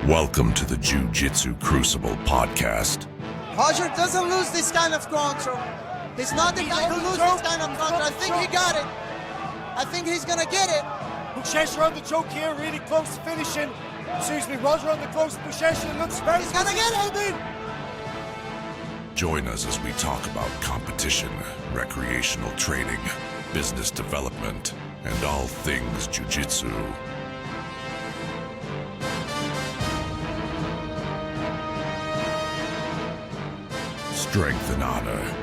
Welcome to the Jiu-Jitsu Crucible podcast. Roger doesn't lose this kind of control. He's not the guy who loses this kind of control. I think he got it. I think he's gonna get it. Buchecha on the choke here, really close to finishing. Excuse me, Roger on the close to Buchecha. It looks very He's gonna get it. Join us as we talk about competition, recreational training, business development, and all things Jiu-Jitsu. Strength and honor.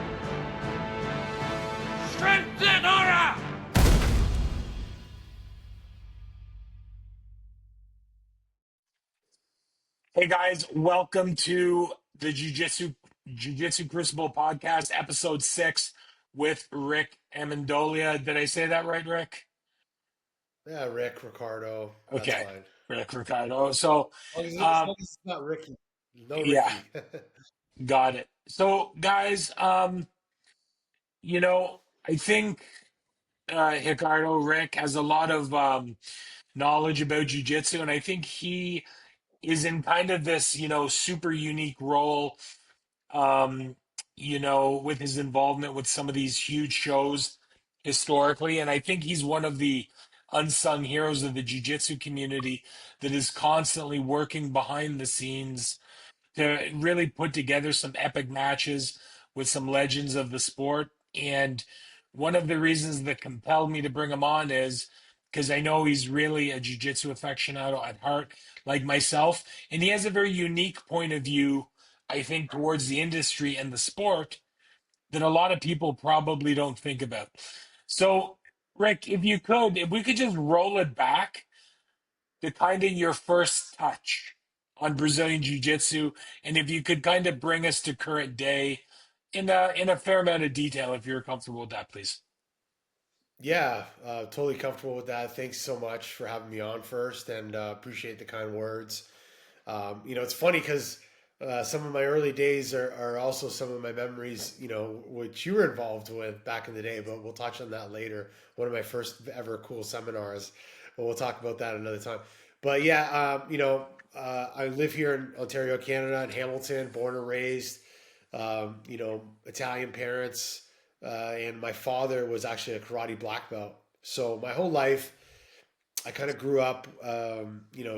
Strength and honor! Hey guys, welcome to the Jiu-Jitsu Crucible podcast, episode 6 with Rick Ammendolia. Did I say that right, Rick? Yeah, Rick, Riccardo. That's Okay, fine. Rick Riccardo. So, As long as it's not Ricky. No Ricky. yeah. Got it. So, guys, I think Ricardo, Rick, has a lot of knowledge about jiu-jitsu, and I think he is in kind of this, super unique role, with his involvement with some of these huge shows historically. And I think he's one of the unsung heroes of the jiu-jitsu community that is constantly working behind the scenes to really put together some epic matches with some legends of the sport. And one of the reasons that compelled me to bring him on is because I know he's really a jiu-jitsu aficionado at heart, like myself. And he has a very unique point of view, I think, towards the industry and the sport that a lot of people probably don't think about. So, Rick, if we could just roll it back to kind of your first touch on Brazilian Jiu-Jitsu, and if you could kind of bring us to current day in a fair amount of detail, if you're comfortable with that, please. Yeah, totally comfortable with that. Thanks so much for having me on first, and appreciate the kind words. It's funny because some of my early days are also some of my memories, which you were involved with back in the day, but we'll touch on that later. One of my first ever cool seminars, but we'll talk about that another time. But yeah, I live here in Ontario, Canada, in Hamilton, born and raised, Italian parents. And my father was actually a karate black belt. So my whole life, I kind of grew up,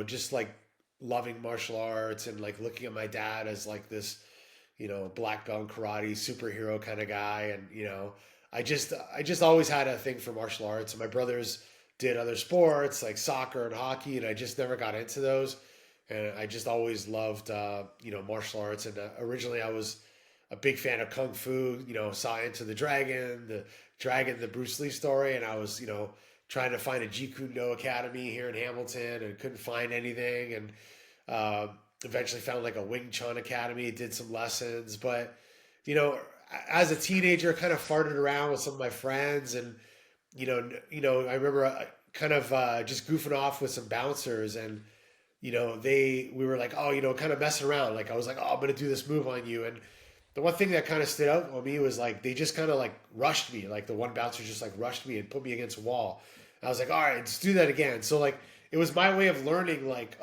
just like loving martial arts and like looking at my dad as like this, black belt in karate superhero kind of guy. And, I just always had a thing for martial arts. And my brothers did other sports like soccer and hockey, and I just never got into those. And I just always loved, martial arts. And originally I was a big fan of Kung Fu, saw Into the Dragon, the Bruce Lee story. And I was, trying to find a Jeet Kune Do Academy here in Hamilton and couldn't find anything. And eventually found like a Wing Chun Academy, did some lessons. But, as a teenager, kind of farted around with some of my friends. And, I remember kind of just goofing off with some bouncers. And, we were like, kind of messing around. Like I was like, I'm going to do this move on you. And the one thing that kind of stood out on me was like they just kind of like rushed me. Like the one bouncer just like rushed me and put me against a wall. And I was like, all right, let's do that again. So like it was my way of learning like,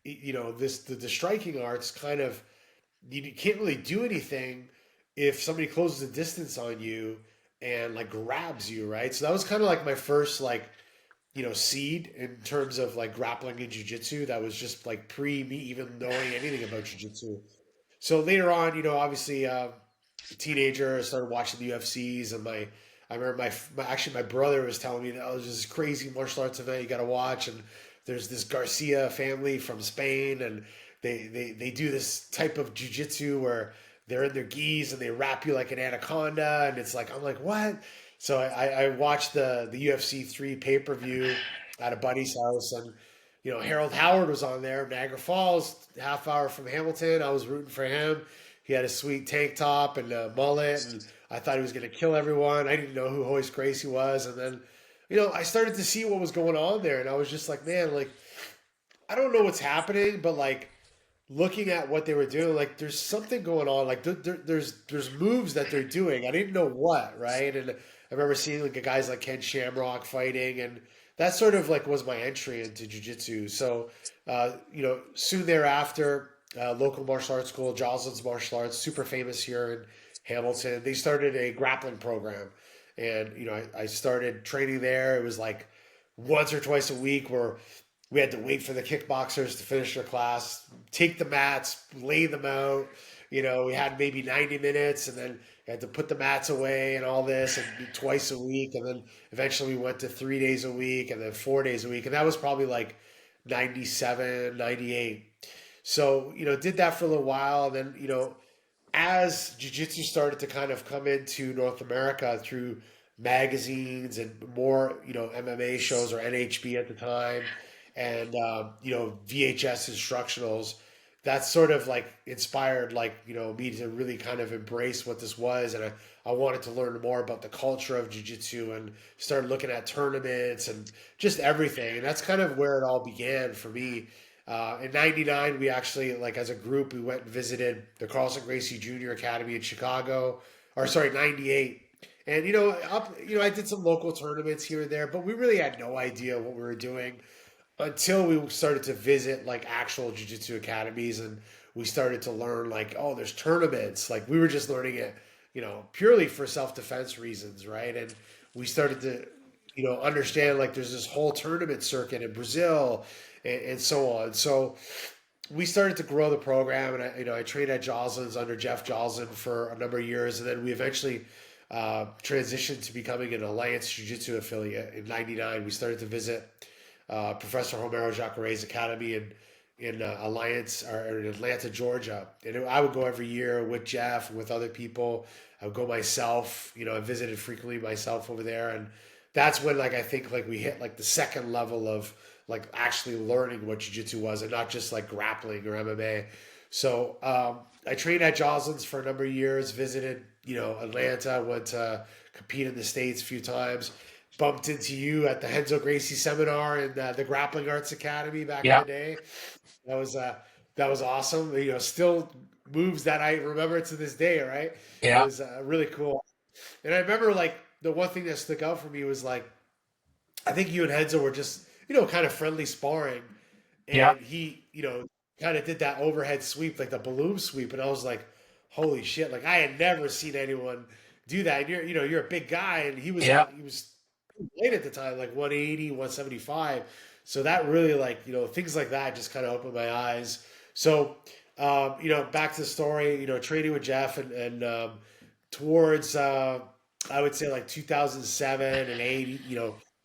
the striking arts kind of, you can't really do anything if somebody closes the distance on you and like grabs you, right? So that was kind of like my first like, seed in terms of like grappling and jiu-jitsu. That was just like pre me even knowing anything about jiu-jitsu. So later on, obviously, teenager, I started watching the UFCs, and I remember my brother was telling me that there's this crazy martial arts event you got to watch, and there's this Garcia family from Spain, and they do this type of jiu-jitsu where they're in their gis and they wrap you like an anaconda, and it's like I'm like what? So I watched the UFC 3 pay-per-view at a buddy's house, and Harold Howard was on there, Niagara Falls, half hour from Hamilton. I was rooting for him. He had a sweet tank top and a mullet, and I thought he was going to kill everyone. I didn't know who Hoist Gracie was. And then, I started to see what was going on there, and I was just like, man, like, I don't know what's happening, but like, looking at what they were doing, like, there's something going on. Like, there's moves that they're doing. I didn't know what, right? And I remember seeing like guys like Ken Shamrock fighting, and that sort of like was my entry into jiu-jitsu. So, soon thereafter, local martial arts school, Jocelyn's Martial Arts, super famous here in Hamilton. They started a grappling program, and I started training there. It was like once or twice a week where we had to wait for the kickboxers to finish their class, take the mats, lay them out. We had maybe 90 minutes, and then had to put the mats away and all this, and do twice a week. And then eventually we went to 3 days a week and then 4 days a week. And that was probably like 97, 98. So, did that for a little while. And then, as jiu-jitsu started to kind of come into North America through magazines and more, MMA shows or NHB at the time, and VHS instructionals, that sort of like inspired like me to really kind of embrace what this was, and I wanted to learn more about the culture of jiu-jitsu and started looking at tournaments and just everything, and that's kind of where it all began for me. In '99, we actually, like as a group, we went and visited the Carlson Gracie Junior Academy in Chicago, or sorry, '98. And I did some local tournaments here and there, but we really had no idea what we were doing until we started to visit like actual jiu-jitsu academies, and we started to learn like, oh, there's tournaments. Like we were just learning it, purely for self-defense reasons, right? And we started to, understand like there's this whole tournament circuit in Brazil, and so on. So we started to grow the program, and I trained at Jocelyn's under Jeff Jocelyn for a number of years, and then we eventually transitioned to becoming an Alliance Jiu-Jitsu affiliate in '99. We started to visit Professor Romero Jacare's academy in Alliance, or in Atlanta, Georgia. And I would go every year with Jeff and with other people. I would go myself. I visited frequently myself over there, and that's when like I think like we hit like the second level of like actually learning what jiu-jitsu was, and not just like grappling or MMA. So I trained at Jocelyn's for a number of years, visited Atlanta, went to compete in the States a few times, bumped into you at the Henzo Gracie seminar in the Grappling Arts Academy back in Yeah. the day. That was awesome. Still moves that I remember to this day. Right? It Yeah. was really cool. And I remember like the one thing that stuck out for me was like I think you and Henzo were just kind of friendly sparring, Yeah. and he kind of did that overhead sweep, like the balloon sweep, and I was like, holy shit! Like I had never seen anyone do that. And you're a big guy, and Yeah. he was late at the time, like 180, 175. So that really like, things like that just kind of opened my eyes. So, back to the story, training with Jeff, and towards, I would say like 2007 and eight,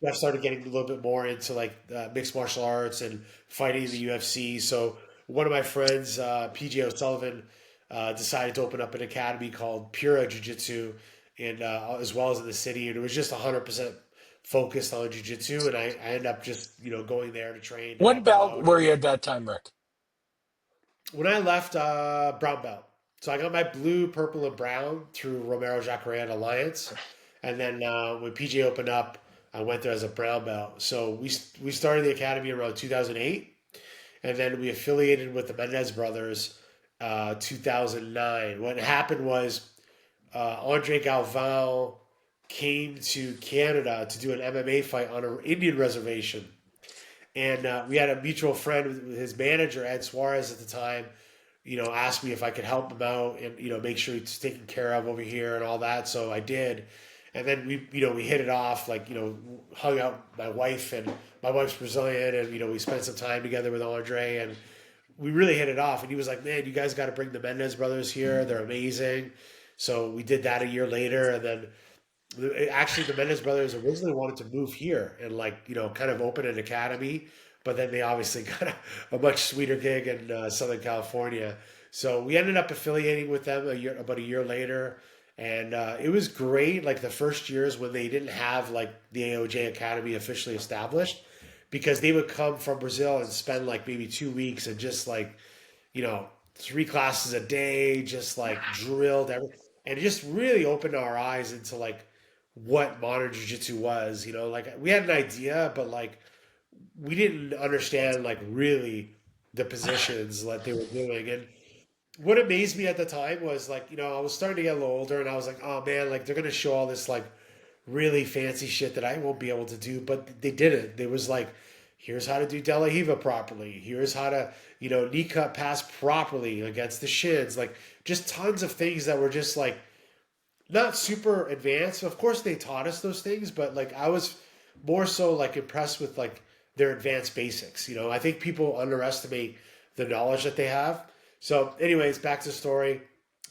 Jeff started getting a little bit more into like mixed martial arts and fighting in the UFC. So one of my friends, PJ O'Sullivan, decided to open up an academy called Pura Jiu-Jitsu, and as well as in the city, and it was just 100% focused on jiu-jitsu, and I ended up just going there to train to What help him belt out. were And you at that time, Rick? when I left, brown belt, so I got my blue, purple, and brown through Romero Jacare and Alliance, and then when PJ opened up, I went there as a brown belt. So we started the academy around 2008, and then we affiliated with the Mendez brothers 2009. What happened was Andre Galvão came to Canada to do an MMA fight on an Indian reservation. And we had a mutual friend, his manager, Ed Suarez at the time, asked me if I could help him out and, make sure he's taken care of over here and all that. So I did. And then we hit it off, like, hung out, my wife's Brazilian, and, we spent some time together with Andre, and we really hit it off. And he was like, man, you guys got to bring the Mendez brothers here. They're amazing. So we did that a year later. And then actually the Mendez brothers originally wanted to move here and like, kind of open an academy, but then they obviously got a much sweeter gig in Southern California. So we ended up affiliating with them about a year later. And it was great. Like the first years when they didn't have like the AOJ Academy officially established, because they would come from Brazil and spend like maybe 2 weeks and just like, 3 classes a day, just like drilled everything. And it just really opened our eyes into like what modern jiu-jitsu was. Like we had an idea, but like we didn't understand like really the positions that they were doing. And what amazed me at the time was like, I was starting to get a little older, and I was like, oh man, like they're gonna show all this like really fancy shit that I won't be able to do, but they did it. They was like, here's how to do De La Hiva properly. Here's how to, knee cut pass properly against the shins. Like just tons of things that were just like not super advanced. Of course, they taught us those things, but like I was more so like impressed with like their advanced basics. I think people underestimate the knowledge that they have. So, anyways, back to the story.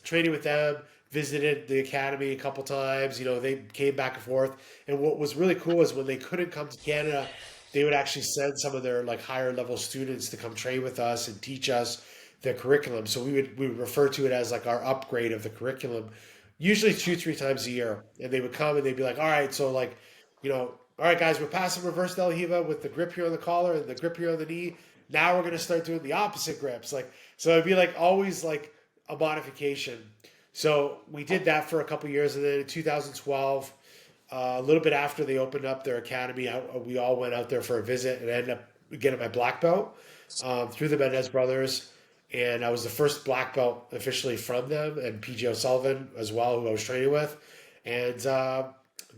Training with them, visited the academy a couple times. They came back and forth. And what was really cool is when they couldn't come to Canada, they would actually send some of their like higher level students to come train with us and teach us their curriculum. So we would refer to it as like our upgrade of the curriculum, usually 2 3 times a year. And they would come and they'd be like, all right, so like, all right, guys, we're passing reverse Del Hiva with the grip here on the collar and the grip here on the knee. Now we're gonna start doing the opposite grips. Like so, it'd be like always like a modification. So we did that for a couple years, and then in 2012, a little bit after they opened up their academy, we all went out there for a visit and ended up getting my black belt through the Mendez brothers. And I was the first black belt officially from them, and PJ O'Sullivan as well, who I was training with. And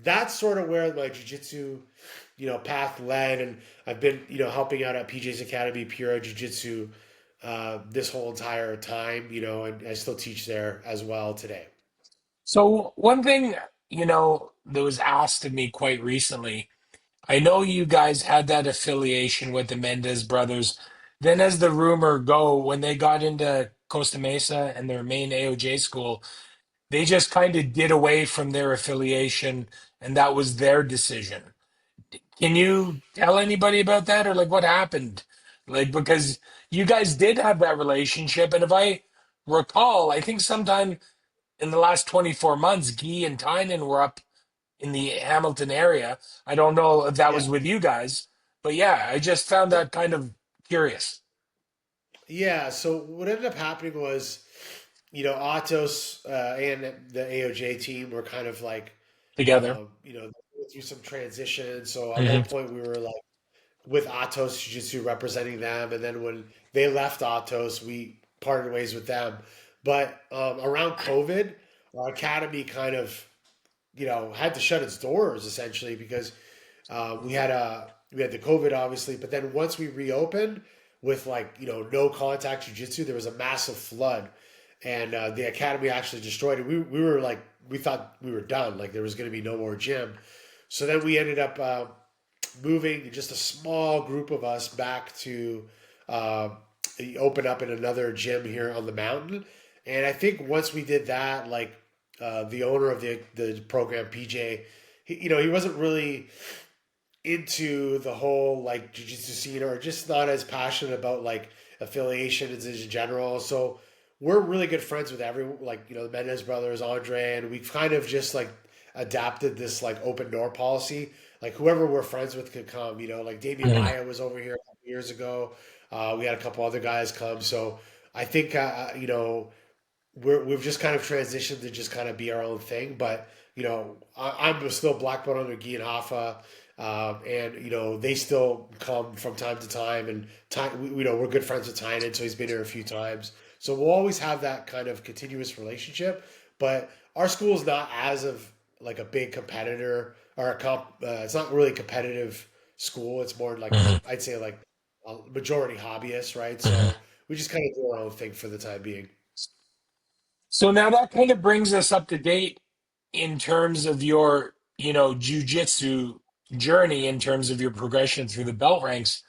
that's sort of where my jiu-jitsu, path led. And I've been, helping out at PJ's Academy, Pura Jiu-Jitsu, this whole entire time, and I still teach there as well today. So one thing, that was asked of me quite recently, I know you guys had that affiliation with the Mendez brothers. Then as the rumor go, when they got into Costa Mesa and their main AOJ school, they just kind of did away from their affiliation and that was their decision. Can you tell anybody about that or like what happened? Like because you guys did have that relationship and if I recall, I think sometime in the last 24 months, Guy and Tynan were up in the Hamilton area. I don't know if that Yeah. was with you guys, but yeah, I just found that kind of curious Yeah. So what ended up happening was, Atos and the AOJ team were kind of like, together. through some transition. So at one Hmm. point we were like with Atos Jiu Jitsu representing them, and then when they left Atos, we parted ways with them. But around COVID, our academy kind of had to shut its doors essentially because we had the COVID obviously, but then once we reopened with like no contact jujitsu, there was a massive flood, and the academy actually destroyed it. We were like we thought we were done, like there was going to be no more gym. So then we ended up moving just a small group of us back to uh, open up in another gym here on the mountain. And I think once we did that, like the owner of the program, PJ, he wasn't really into the whole like jiu-jitsu scene or just not as passionate about like affiliations in general. So we're really good friends with everyone, like the Mendez brothers, Andre, and we've kind of just like adapted this like open door policy. Like whoever we're friends with could come. Like Damian Hmm. Maya was over here a couple years ago. We had a couple other guys come. So I think we've just kind of transitioned to just kind of be our own thing. But I'm still black belt under Guy and Hoffa, and they still come from time to time. And we're good friends with Tynan, so he's been here a few times. So we'll always have that kind of continuous relationship. But our school is not as of like a big competitor or a comp. It's not really a competitive school. It's more like Hmm. I'd say like a majority hobbyist, right? Hmm. So we just kind of do our own thing for the time being. So now that kind of brings us up to date in terms of your, jujitsu journey, in terms of your progression through the belt ranks.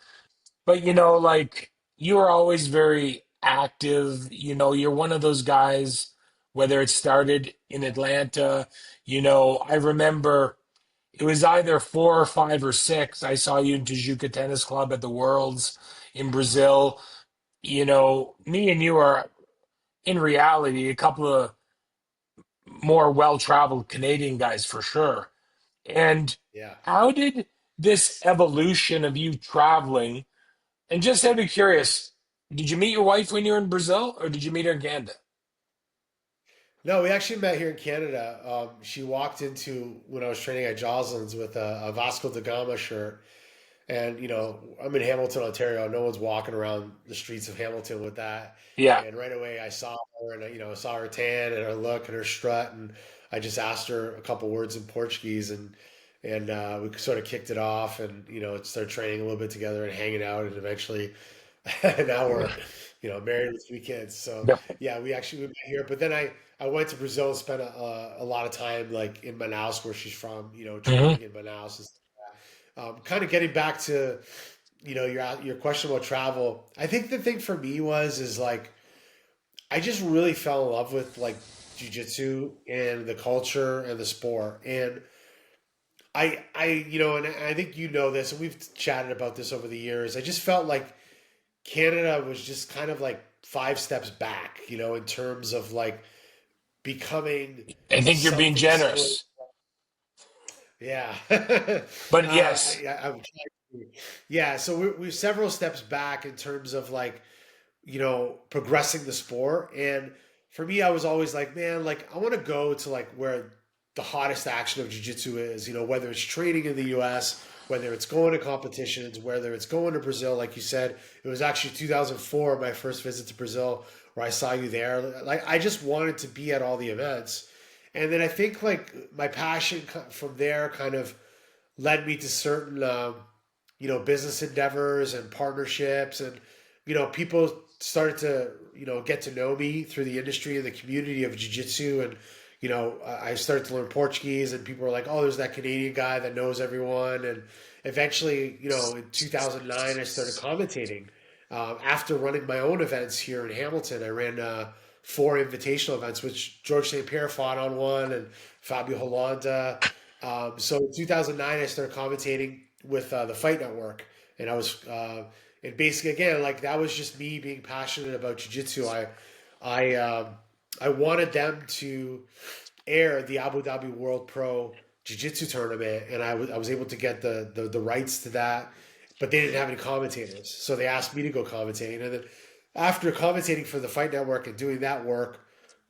But like you are always very active. You're one of those guys, whether it started in Atlanta, I remember it was either 4 or 5 or 6. I saw you in Tijuca Tennis Club at the Worlds in Brazil. Me and you are in reality a couple of more well-traveled Canadian guys for sure. And Yeah. how did this evolution of you traveling? And just out of curious, did you meet your wife when you were in Brazil, or did you meet her in Canada? No, we actually met here in Canada. She walked into when I was training at Joslin's with a Vasco da Gama shirt. And, I'm in Hamilton, Ontario. No one's walking around the streets of Hamilton with that. Yeah. And right away I saw her and, I saw her tan and her look and her strut. And I just asked her a couple words in Portuguese, and we sort of kicked it off, and started training a little bit together and hanging out, and eventually now we're married with 3 kids. So Yep. yeah, we met here, but then I went to Brazil and spent a lot of time like in Manaus, where she's from, Hmm. training in Manaus. Kind of getting back to your question about travel. I think the thing for me is like I just really fell in love with like jujitsu and the culture and the sport. And and I think this, and we've chatted about this over the years. I just felt like Canada was just kind of like 5 steps back, in terms of like becoming I think you're being something similar. generous, Yeah. but yes. I'm trying to, yeah. So we're several steps back in terms of like, progressing the sport. And for me, I was always like, man, like I want to go to like where the hottest action of jiu-jitsu is, whether it's training in the US, whether it's going to competitions, whether it's going to Brazil, like you said. It was actually 2004, my first visit to Brazil, where I saw you there. Like I just wanted to be at all the events. And then I think like my passion from there kind of led me to certain business endeavors and partnerships, and people started to get to know me through the industry and the community of jiu-jitsu. And I started to learn Portuguese, and people were like, oh, there's that Canadian guy that knows everyone. And eventually, in 2009, I started commentating. After running my own events here in Hamilton, I ran 4 invitational events, which George St. Pierre fought on one, and Fabio Holanda. So in 2009, I started commentating with the Fight Network, and and basically again, like that was just me being passionate about jiu-jitsu. I, I wanted them to air the Abu Dhabi World Pro Jiu-Jitsu tournament, and I was able to get the rights to that, but they didn't have any commentators, so they asked me to go commentate. And then after commentating for the Fight Network and doing that work,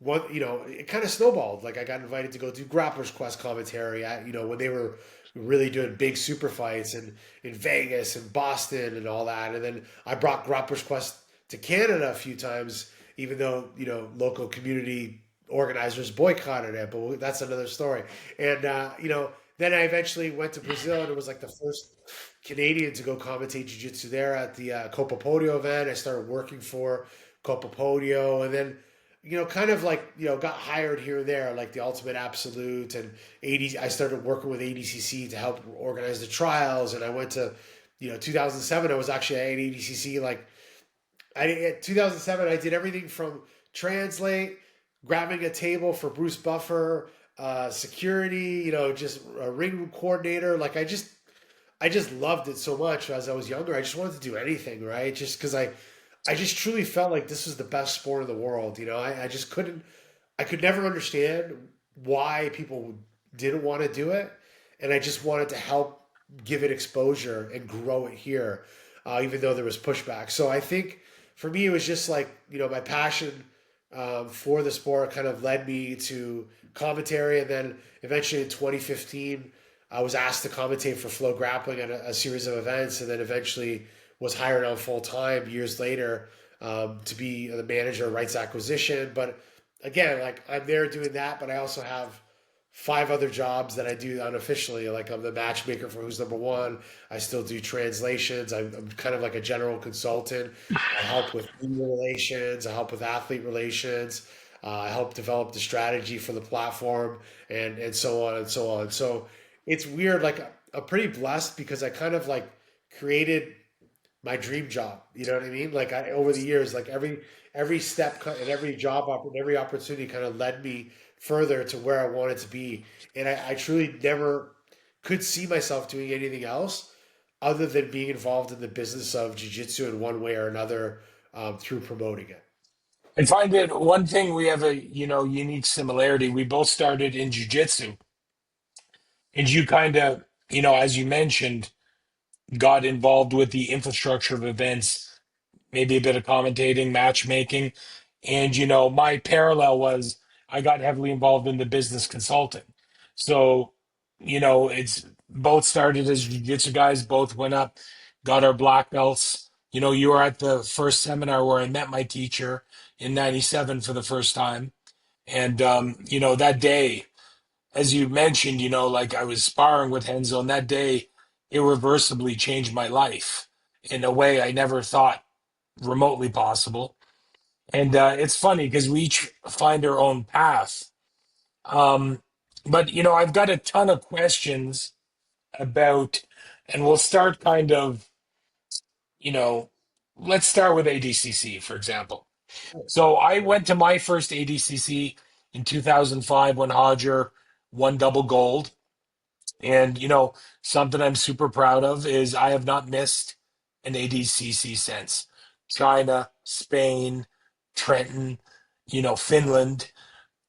it kind of snowballed. Like I got invited to go do Grappler's Quest commentary at, when they were really doing big super fights and in Vegas and Boston and all that. And then I brought Grappler's Quest to Canada a few times, even though, local community organizers boycotted it, but that's another story. And, then I eventually went to Brazil, and it was like the first Canadian to go commentate jiu-jitsu there at the Copa Podio event. I started working for Copa Podio, and then kind of like got hired here and there, like the Ultimate Absolute and 80. I started working with ADCC to help organize the trials, and I went to 2007. I was actually at ADCC. Like at 2007, I did everything from translate, grabbing a table for Bruce Buffer, security, just a ring coordinator. Like I just loved it so much as I was younger. I just wanted to do anything, right? Just because I just truly felt like this was the best sport in the world. I just I could never understand why people didn't want to do it. And I just wanted to help give it exposure and grow it here, even though there was pushback. So I think for me, it was just like, my passion for the sport kind of led me to commentary. And then eventually in 2015, I was asked to commentate for Flow Grappling at a series of events, and then eventually was hired on full time years later to be the manager of rights acquisition. But again, like I'm there doing that, but I also have 5 other jobs that I do unofficially. Like I'm the matchmaker for Who's Number One. I still do translations. I'm kind of like a general consultant. I help with media relations. I help with athlete relations. I help develop the strategy for the platform, and so on and so on. So it's weird. Like I'm pretty blessed because I kind of like created my dream job. You know what I mean? Like over the years, like every step and every and every opportunity kind of led me further to where I wanted to be. And I truly never could see myself doing anything else other than being involved in the business of jiu-jitsu in one way or another through promoting it. I find that one thing we have a unique similarity. We both started in jujitsu, and you kind of as you mentioned got involved with the infrastructure of events, maybe a bit of commentating, matchmaking, and my parallel was I got heavily involved in the business consulting. So it's both started as jiu-jitsu guys, both went up, got our black belts. You were at the first seminar where I met my teacher in '97 for the first time. And that day, as you mentioned, like I was sparring with Henzo, and that day irreversibly changed my life in a way I never thought remotely possible. And it's funny because we each find our own path. Um, but, I've got a ton of questions about, and we'll start kind of, you know, let's start with ADCC, for example. So I went to my first ADCC in 2005 when Hodger won double gold. And, something I'm super proud of is I have not missed an ADCC since. China, Spain, Trenton, Finland.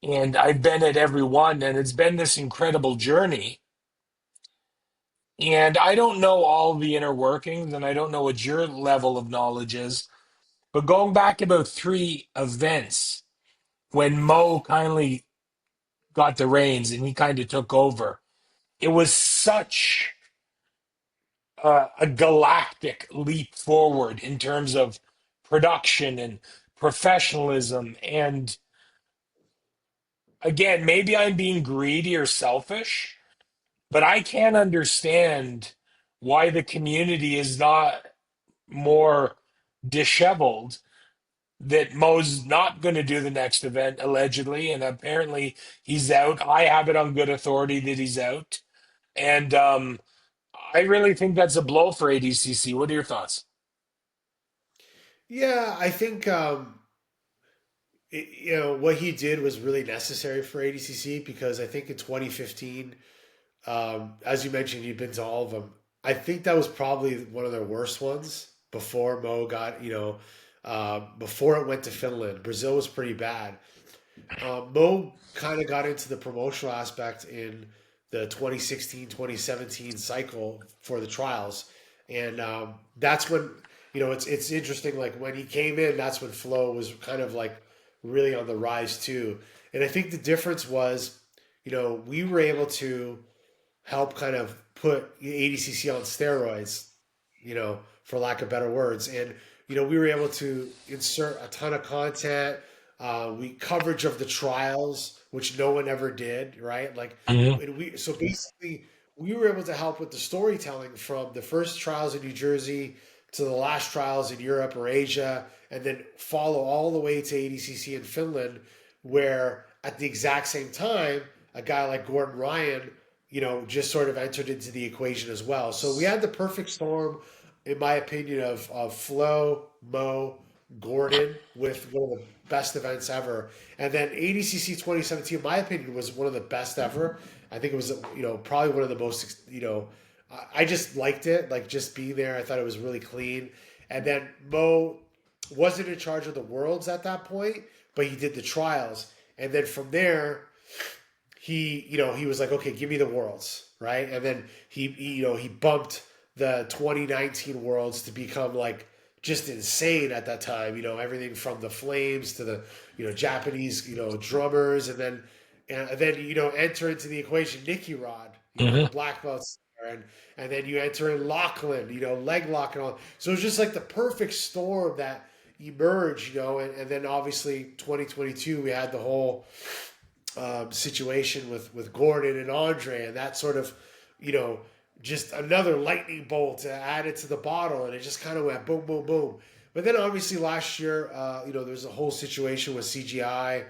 And I've been at every one, and it's been this incredible journey. And I don't know all the inner workings, and I don't know what your level of knowledge is. But going back about three events, when Mo kindly got the reins and he kind of took over, it was such a galactic leap forward in terms of production and professionalism. And again, maybe I'm being greedy or selfish, but I can't understand why the community is not more disheveled that Mo's not going to do the next event, allegedly, and apparently he's out. I have it on good authority that he's out. And I really think that's a blow for ADCC. What are your thoughts? Yeah, I think what he did was really necessary for ADCC because I think in 2015, as you mentioned, you've been to all of them. I think that was probably one of their worst ones before Mo got, before it went to Finland. Brazil was pretty bad. Mo kind of got into the promotional aspect in the 2016 2017 cycle for the trials. And that's when, it's interesting. Like when he came in, that's when Flow was kind of like really on the rise too. And I think the difference was, we were able to help kind of put ADCC on steroids, for lack of better words. And, we were able to insert a ton of content, we coverage of the trials, which no one ever did, right? Like, Mhm. and so basically we were able to help with the storytelling from the first trials in New Jersey to the last trials in Europe or Asia, and then follow all the way to ADCC in Finland, where at the exact same time, a guy like Gordon Ryan, just sort of entered into the equation as well. So we had the perfect storm, in my opinion, of Flo, Mo, Gordon with one of the best events ever. And then ADCC 2017, in my opinion, was one of the best ever. I think it was, probably one of the most, I just liked it, like just being there. I thought it was really clean. And then Mo wasn't in charge of the worlds at that point, but he did the trials. And then from there, he was like, okay, give me the worlds, right? And then he bumped the 2019 worlds to become like just insane at that time. Everything from the Flames to the Japanese drummers, and then enter into the equation Nicky Rod, the Mhm. black belts, and then you enter in Lachlan, leg lock and all. So it's just like the perfect storm that emerged, and then obviously 2022 we had the whole situation with Gordon and Andre, and that sort of, just another lightning bolt added to the bottle, and it just kind of went boom, boom, boom. But then obviously last year, there's a whole situation with CGI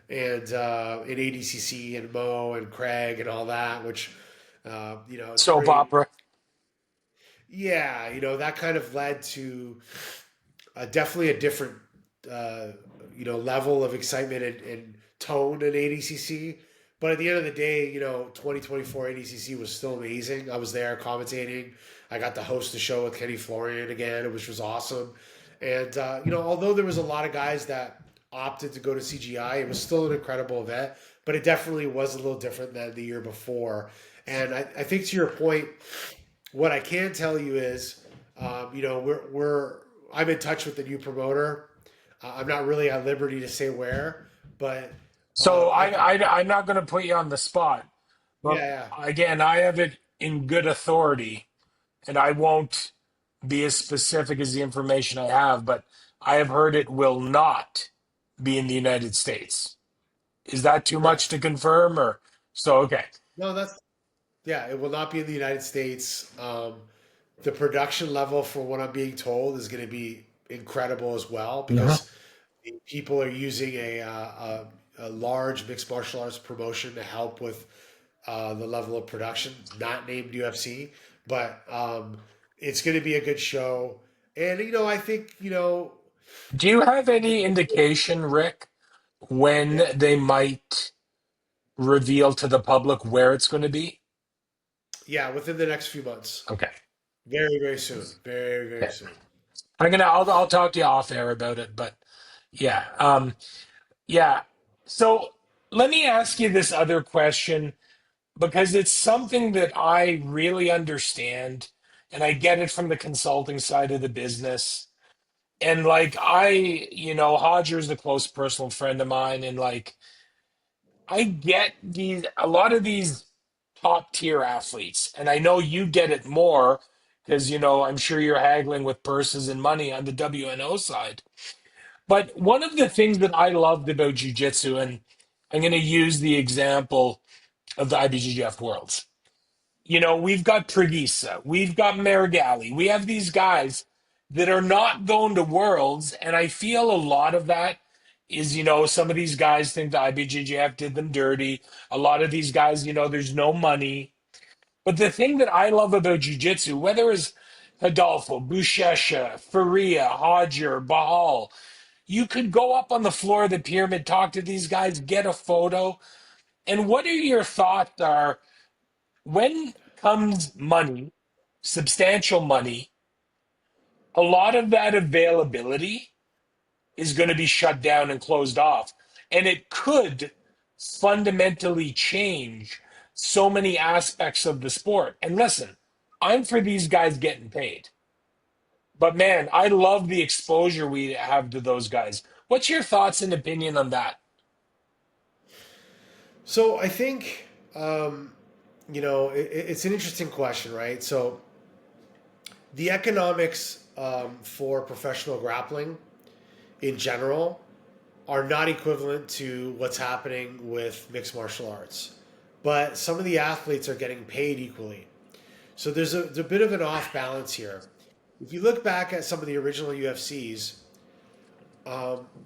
and in ADCC and Mo and Craig and all that, which it's Soap pretty. opera. Yeah, that kind of led to definitely a different level of excitement and tone in ADCC. But at the end of the day, 2024 ADCC was still amazing. I was there commentating. I got to host the show with Kenny Florian again, which was awesome. And although there was a lot of guys that opted to go to CGI, it was still an incredible event. But it definitely was a little different than the year before. And I think to your point, what I can tell you is, I'm in touch with the new promoter. I'm not really at liberty to say where, but So I can. I'm not going to put you on the spot, but Yeah, again, I have it in good authority, and I won't be as specific as the information I have, but I have heard it will not be in the United States. Is that too much correct. to confirm, or So, okay. No, that's yeah. It will not be in the United States. The production level, for what I'm being told, is going to be incredible as well Uh-huh. because people are using a large mixed martial arts promotion to help with the level of production, not named UFC, but it's going to be a good show. And I think Do you have any indication, Rick, when yeah, they might reveal to the public where it's going to be? yeah, within the next few months, Okay. very very soon, very very Okay. soon. I'll talk to you off air about it, but yeah. Yeah. So let me ask you this other question because it's something that I really understand and I get it from the consulting side of the business. And like Hodger's a close personal friend of mine, and like I get a lot of these top tier athletes, and I know you get it more because I'm sure you're haggling with purses and money on the WNO side. But one of the things that I loved about jiu-jitsu, and I'm going to use the example of the IBJJF Worlds. We've got Pregisa, we've got Marigali, we have these guys that are not going to Worlds, and I feel a lot of that is, some of these guys think the IBJJF did them dirty. A lot of these guys, there's no money. But the thing that I love about jiu-jitsu, whether it's Adolfo, Buchecha, Faria, Hodger, Bahal, you could go up on the floor of the pyramid, talk to these guys, get a photo. And what are your thoughts are when comes money, substantial money, a lot of that availability is going to be shut down and closed off. And it could fundamentally change so many aspects of the sport. And listen, I'm for these guys getting paid. But man, I love the exposure we have to those guys. What's your thoughts and opinion on that? So I think it's an interesting question, right? So the economics for professional grappling in general are not equivalent to what's happening with mixed martial arts, but some of the athletes are getting paid equally. So there's a bit of an off balance here. If you look back at some of the original UFCs,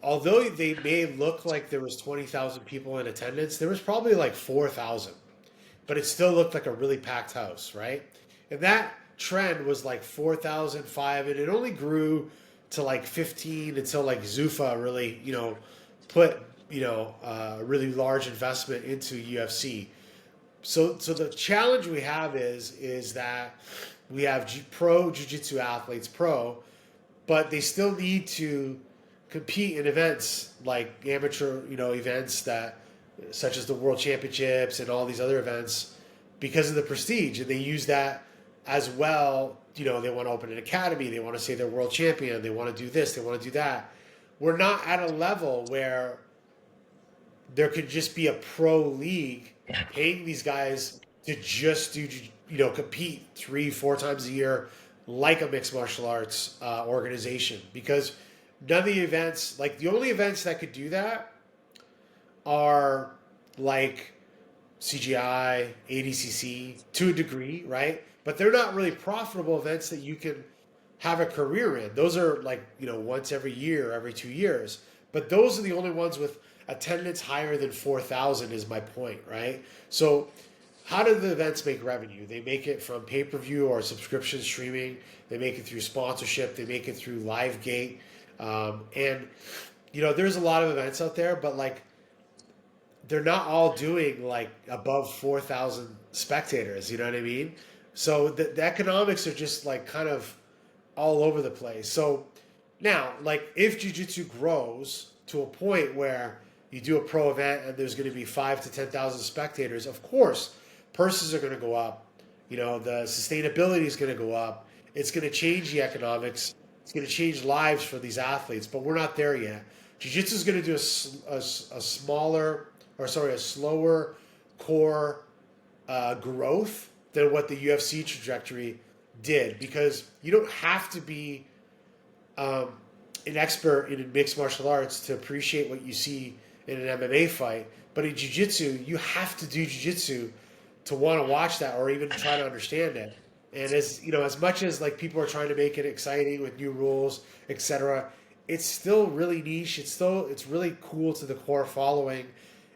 although they may look like there was 20,000 people in attendance, there was probably like 4,000, but it still looked like a really packed house, right? And that trend was like 4,005, and it only grew to like 15 until like Zuffa really, put a really large investment into UFC. So the challenge we have is that we have pro jiu-jitsu athletes, but they still need to compete in events like amateur, events that such as the World Championships and all these other events because of the prestige, and they use that as well. They want to open an academy, they want to say they're world champion, they want to do this, they want to do that. We're not at a level where there could just be a pro league paying these guys to just do, compete 3-4 times a year like a mixed martial arts organization, because none of the events, like the only events that could do that are like CGI, ADCC to a degree, right? But they're not really profitable events that you can have a career in. Those are like, once every year, every 2 years. But those are the only ones with attendance higher than 4,000 is my point, right? So how do the events make revenue? They make it from pay-per-view or subscription streaming. They make it through sponsorship. They make it through LiveGate. And, there's a lot of events out there, but like, they're not all doing like above 4,000 spectators. You know what I mean? So the economics are just like kind of all over the place. So now, like if jiu-jitsu grows to a point where you do a pro event and there's going to be 5 to 10,000 spectators, of course, purses are going to go up. The sustainability is going to go up. It's going to change the economics. It's going to change lives for these athletes, but we're not there yet. Jiu-jitsu is going to do a slower core growth than what the UFC trajectory did, because you don't have to be an expert in mixed martial arts to appreciate what you see in an MMA fight. But in jiu-jitsu, you have to do jiu-jitsu to want to watch that or even try to understand it. And as you know, as much as like people are trying to make it exciting with new rules, etc., it's still really niche. It's really cool to the core following.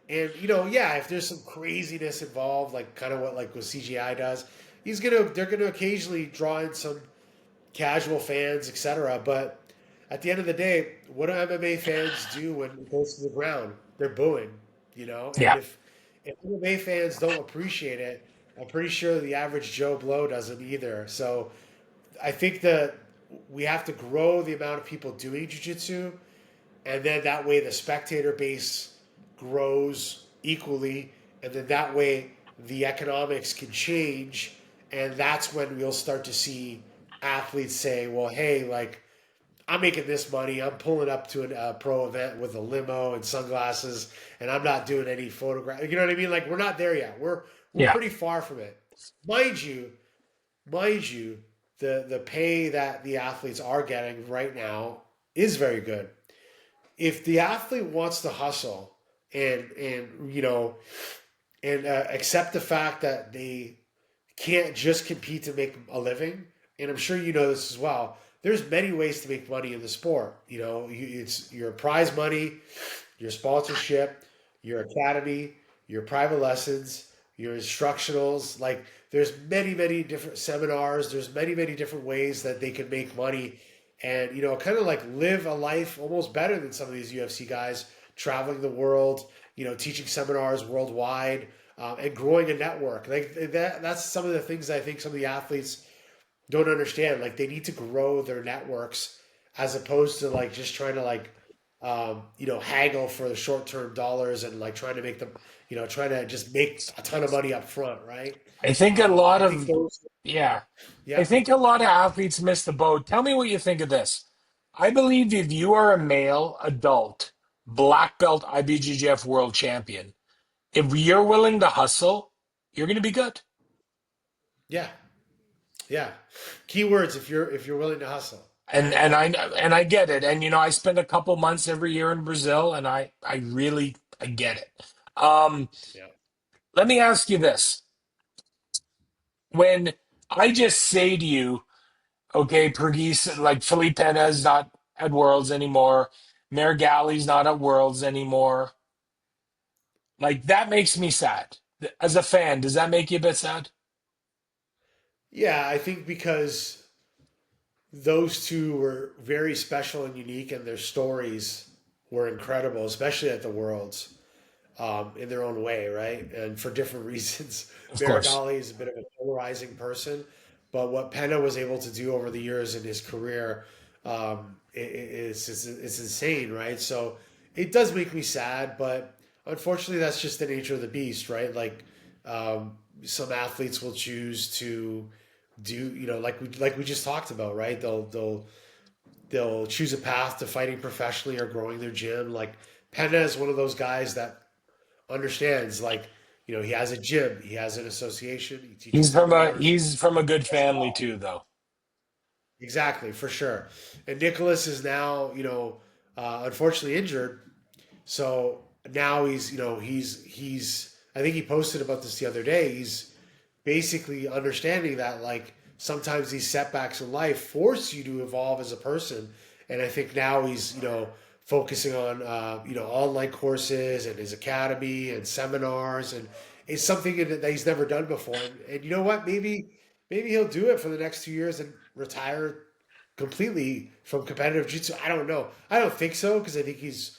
And yeah, if there's some craziness involved, like kind of what CGI does, they're gonna occasionally draw in some casual fans, etc. But at the end of the day, what do MMA fans do when it goes to the ground? They're booing, And Yeah. if MMA fans don't appreciate it, I'm pretty sure the average Joe Blow doesn't either. So I think that we have to grow the amount of people doing jiu-jitsu, and then that way the spectator base grows equally, and then that way the economics can change, and that's when we'll start to see athletes say, well, hey, like, I'm making this money. I'm pulling up to a pro event with a limo and sunglasses, and I'm not doing any photograph. You know what I mean? Like, we're not there yet. We're Yeah. pretty far from it. Mind you, the pay that the athletes are getting right now is very good. If the athlete wants to hustle and accept the fact that they can't just compete to make a living, and I'm sure you know this as well. There's many ways to make money in the sport. It's your prize money, your sponsorship, your academy, your private lessons, your instructionals. Like, there's many, many different seminars. There's many, many different ways that they can make money, and kind of like live a life almost better than some of these UFC guys, traveling the world, teaching seminars worldwide, and growing a network. Like that's some of the things I think some of the athletes don't understand. Like, they need to grow their networks as opposed to like just trying to haggle for the short term dollars and like trying to make them, trying to just make a ton of money up front, right? I think a lot I think of, those, yeah. I yeah, think a lot of athletes miss the boat. Tell me what you think of this. I believe if you are a male adult black belt IBJJF world champion, if you're willing to hustle, you're going to be good. yeah, yeah. Keywords if you're willing to hustle. And I get it. And I spend a couple months every year in Brazil, and I really I get it. Um, Yeah. Let me ask you this: when I just say to you, okay, Pergis, like Felipe Pena's not at Worlds anymore, Galley's not at Worlds anymore, like that makes me sad. As a fan, does that make you a bit sad? Yeah, I think because those two were very special and unique, and their stories were incredible, especially at the Worlds, in their own way, right? And for different reasons. Of course. Marigali is a bit of a polarizing person, but what Pena was able to do over the years in his career, it's insane, right? So it does make me sad, but unfortunately, that's just the nature of the beast, right? Like, some athletes will choose to do, like we just talked about, right? They'll choose a path to fighting professionally or growing their gym. Like, Pena is one of those guys that understands, like, he has a gym, he has an association, he teaches seminars. He's from a good That's family all. too, though. Exactly, for sure. And Nicholas is now, unfortunately injured. So now he's. I think he posted about this the other day. He's basically understanding that, like, sometimes these setbacks in life force you to evolve as a person. And I think now he's focusing on online courses and his academy and seminars, and it's something that he's never done before. And you know what? Maybe he'll do it for the next 2 years and retire completely from competitive jiu-jitsu. I don't know. I don't think so, because I think he's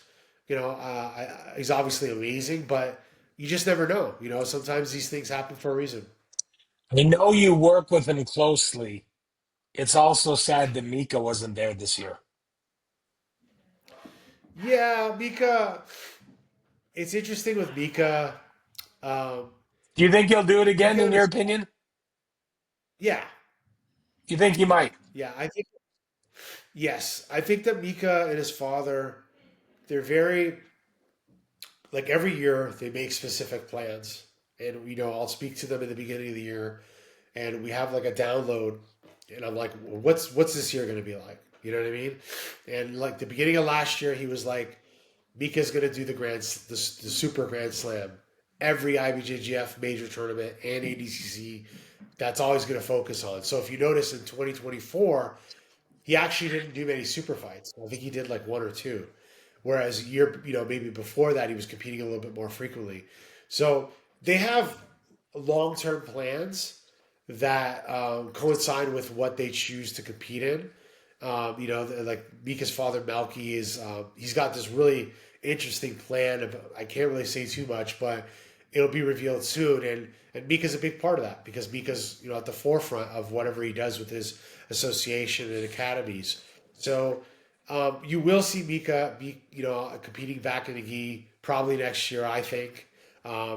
obviously amazing, but you just never know. Sometimes these things happen for a reason. I know you work with him closely. It's also sad that Mika wasn't there this year. Yeah, Mika. It's interesting with Mika. Um, Do you think he'll do it again, Mika in and your his, opinion? yeah, You think he might? yeah. I think yes. I think that Mika and his father, they're very, like, every year they make specific plans, and I'll speak to them in the beginning of the year, and we have like a download, and I'm like, what's this year going to be like? You know what I mean? And like the beginning of last year, he was like, Mika's going to do the Super Grand Slam, every IBJJF major tournament and ADCC. That's all he's going to focus on. So if you notice in 2024, he actually didn't do many super fights. I think he did like one or two. Whereas maybe before that, he was competing a little bit more frequently. So they have long-term plans that coincide with what they choose to compete in. Like Mika's father, Malky, he's got this really interesting plan. I can't really say too much, but it'll be revealed soon. And Mika's a big part of that because Mika's at the forefront of whatever he does with his association and academies. So you will see Mika be competing back in the gi probably next year. I think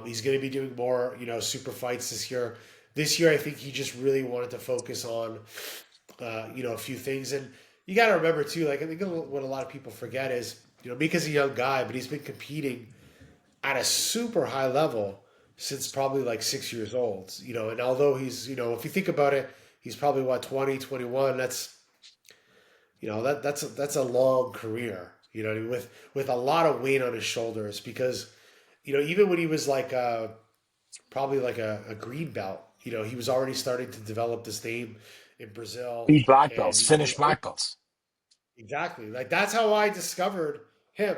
he's going to be doing more super fights this year. This year, I think he just really wanted to focus on a few things. And you got to remember too, like I think what a lot of people forget is Mika's a young guy, but he's been competing at a super high level since probably like 6 years old. And although he's if you think about it, he's probably 20, 21. That's that's a long career. With a lot of weight on his shoulders because even when he was like probably like a green belt, he was already starting to develop this name in Brazil. Beat black And belts, finish black belts. exactly, like that's how I discovered him.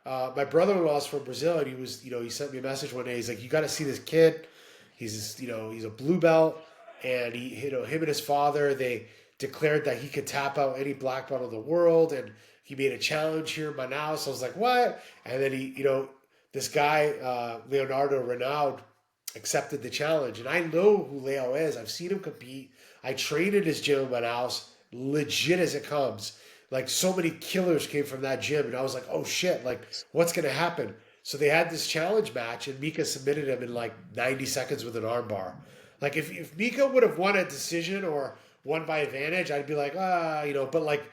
My brother-in-law is from Brazil, and he sent me a message one day. He's like, "You got to see this kid. He's a blue belt, and him and his father, they declared that he could tap out any black belt in the world, and he made a challenge here in Manaus." I was like, "What?" And then this guy Leonardo Renaud accepted the challenge, and I know who Leo is. I've seen him compete. I trained in his gym in Manaus, legit as it comes. Like so many killers came from that gym, and I was like, "Oh shit! Like what's gonna happen?" So they had this challenge match, and Mika submitted him in like 90 seconds with an armbar. Like if Mika would have won a decision or won by advantage, I'd be like, but like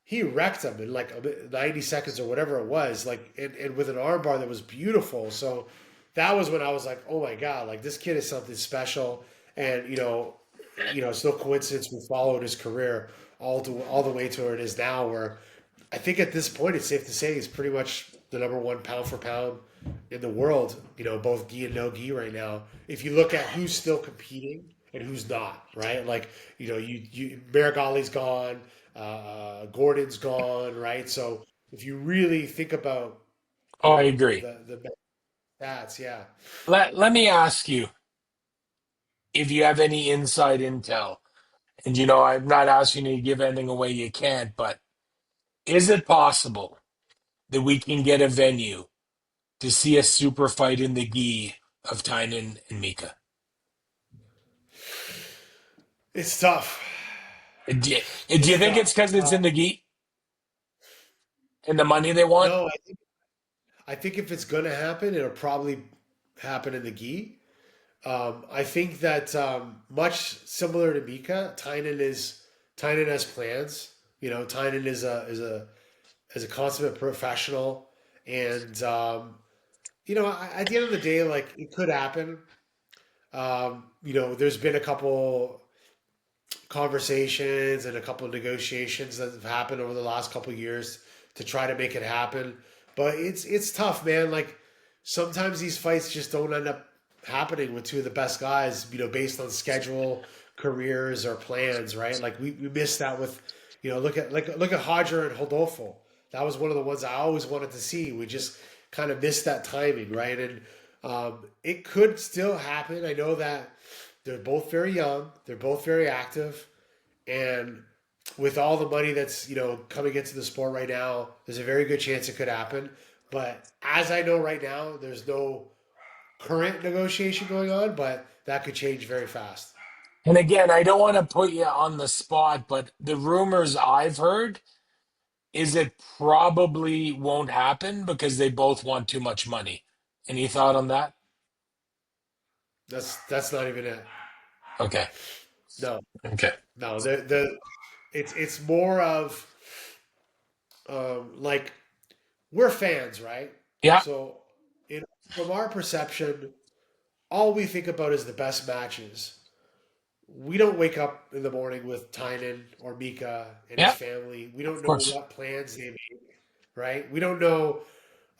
he wrecked him in like 90 seconds or whatever it was, like and with an armbar that was beautiful. So that was when I was like, oh my god, like this kid is something special, and it's no coincidence we followed his career all the way to where it is now. Where I think at this point it's safe to say he's pretty much the number one pound for pound in the world. Both gi and no gi right now. If you look at who's still competing and who's not, right? Like Marigali's gone, Gordon's gone, right? So if you really think about Oh, I agree. the stats, yeah. Let me ask you if you have any inside intel. And I'm not asking you to give anything away you can't, but is it possible that we can get a venue to see a super fight in the gi of Tynan and Mika? It's tough. Do you It's think tough. it's because it's in the gi and the money they want? No, I think if it's going to happen, it'll probably happen in the gi. I think that much similar to Mika, Tynan has plans. Tynan is a consummate professional, and at the end of the day, like it could happen. There's been a couple conversations and a couple of negotiations that have happened over the last couple of years to try to make it happen, but it's tough, man. Like sometimes these fights just don't end up happening with two of the best guys, based on schedule, careers, or plans, right? Like we missed that with, look at Hodger and Hodolfo. That was one of the ones I always wanted to see. We just kind of missed that timing, right? And it could still happen. I know that they're both very young, they're both very active, and with all the money that's coming into the sport right now, there's a very good chance it could happen. But as I know right now, there's no current negotiation going on, but that could change very fast. And again, I don't want to put you on the spot, but the rumors I've heard is it probably won't happen because they both want too much money. Any thought on that? That's not even it. Okay. No, Okay. no. It's more of like we're fans, right? Yeah. So from our perception, all we think about is the best matches. We don't wake up in the morning with Tynan or Mika and his Yeah. family. We don't Of know course. what plans they make, right? We don't know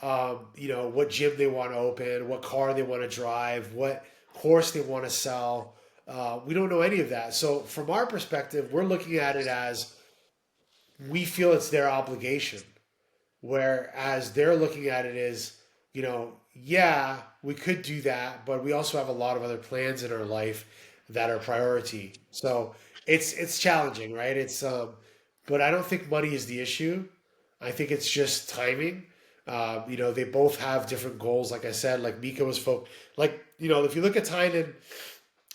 what gym they want to open, what car they want to drive, what course they want to sell. We don't know any of that. So from our perspective, we're looking at it as we feel it's their obligation, whereas they're looking at it as, yeah, we could do that, but we also have a lot of other plans in our life that are priority. So it's challenging, right? But I don't think money is the issue. I think it's just timing. They both have different goals. Like I said, like Mika was if you look at Tynan,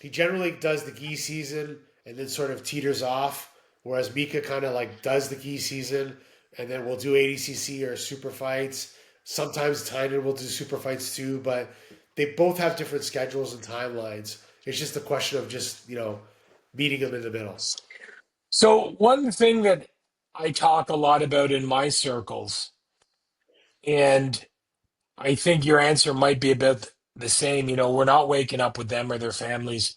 he generally does the gi season and then sort of teeters off, whereas Mika kind of like does the gi season and then we'll do ADCC or super fights. Sometimes Tynan will do super fights too, but they both have different schedules and timelines. It's just a question of just meeting them in the middle. So one thing that I talk a lot about in my circles, and I think your answer might be about the same. We're not waking up with them or their families,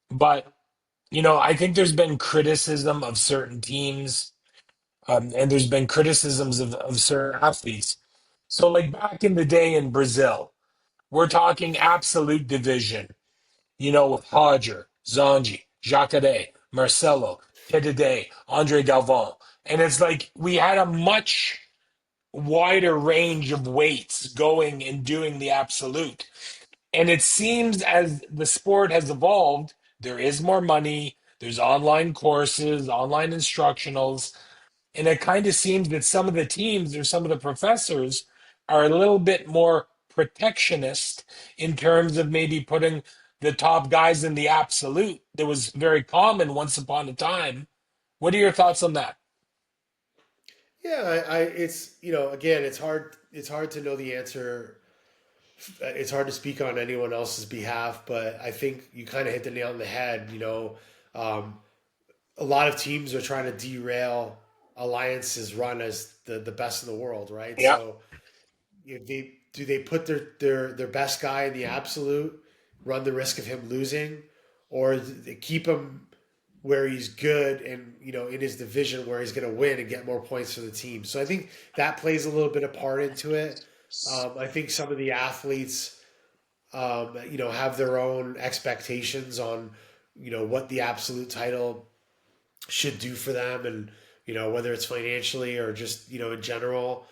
but I think there's been criticism of certain teams, and there's been criticisms of certain athletes. So, like back in the day in Brazil, we're talking absolute division. With Hodger, Zanji, Jacare, Marcelo, Tedede, Andre Galvão, and it's like we had a much wider range of weights going and doing the absolute. And it seems as the sport has evolved, there is more money, there's online courses, online instructionals, and it kind of seems that some of the teams or some of the professors are a little bit more protectionist in terms of maybe putting the top guys in the absolute. That was very common once upon a time. What are your thoughts on that? Yeah, it's again, it's hard. It's hard to know the answer. It's hard to speak on anyone else's behalf, but I think you kind of hit the nail on the head. Um, a lot of teams are trying to derail alliances run as the best in the world, right? Yeah. So if they put their best guy in the absolute, run the risk of him losing, or they keep him where he's good and in his division where he's going to win and get more points for the team. So I think that plays a little bit of part into it. I think some of the athletes, have their own expectations on what the absolute title should do for them, and whether it's financially or just in general.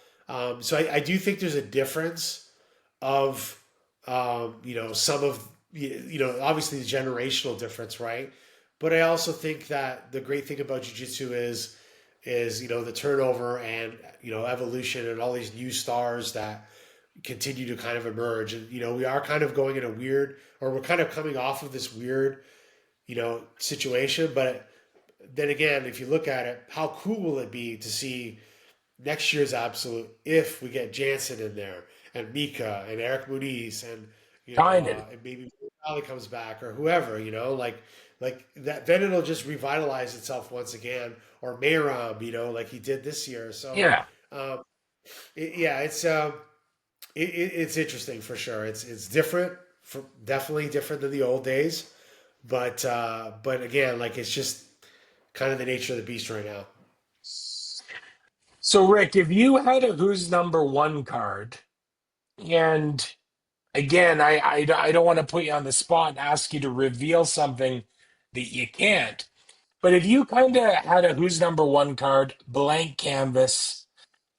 So I do think there's a difference of some of obviously the generational difference, right? But I also think that the great thing about jiu-jitsu is the turnover and evolution and all these new stars that continue to kind of emerge. And we are kind of going in a weird, or we're kind of coming off of this weird situation. But then again, if you look at it, how cool will it be to see next year's absolute if we get Jansen in there and Mika and Eric Muniz and Kind of. and maybe Ali comes back or whoever, like that, then it'll just revitalize itself once again. Or Mayram, like he did this year. So Yeah. um, yeah, it's interesting for sure. It's different, definitely different than the old days. But again, like it's just kind of the nature of the beast right now. So, Rick, if you had a who's number one card, and again, I don't want to put you on the spot and ask you to reveal something that you can't, but if you kind of had a who's number one card, blank canvas,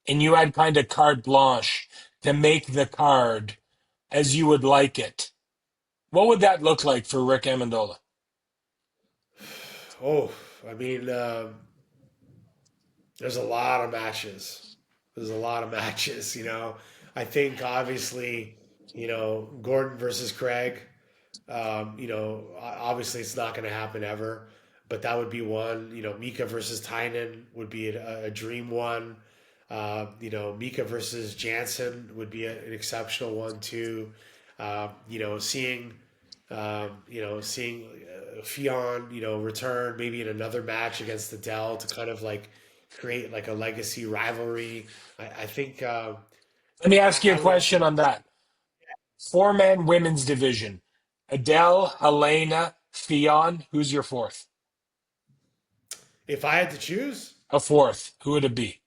and you had kind of carte blanche to make the card as you would like it, what would that look like for Rick Amendola? Oh, I mean, there's a lot of matches. There's a lot of matches. I think obviously, Gordon versus Craig. Obviously it's not going to happen ever, but that would be one. Mika versus Tynan would be a dream one. Mika versus Jansen would be an exceptional one too. Seeing, Fionn, return maybe in another match against the Dell to kind of like create like a legacy rivalry. I think Let me ask you a I would. question on that. Four-man women's division. Adele, Helena, Fionn. Who's your fourth? If I had to choose, A fourth. Who would it be?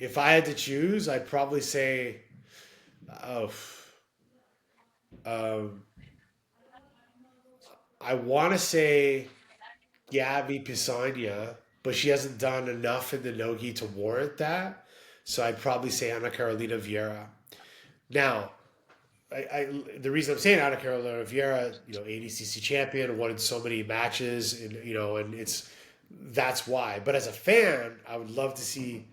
if I had to choose, I'd probably say, oh, um, I want to say Gabby Pisagna, but she hasn't done enough in the nogi to warrant that. So I'd probably say Ana Carolina Vieira. Now, the reason I'm saying Ana Carolina Vieira, ADCC champion, won in so many matches, and and that's why. But as a fan, I would love to see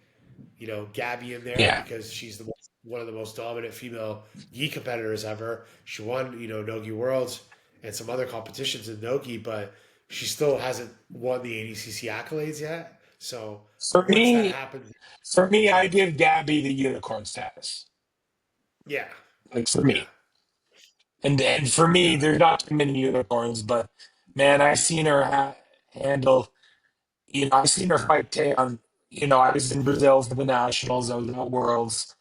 Gabby in there Yeah. because she's one of the most dominant female gi competitors ever. She won Nogi Worlds and some other competitions in Nogi, but she still hasn't won the ADCC accolades yet. So For once that me, happens, for me, yeah, I give Gabby the unicorn status. yeah, Like for yeah, me, and for me, yeah, there's not too many unicorns, but man, I've seen her handle. I've seen her fight Tay. I was in Brazil for the nationals. I was at Worlds,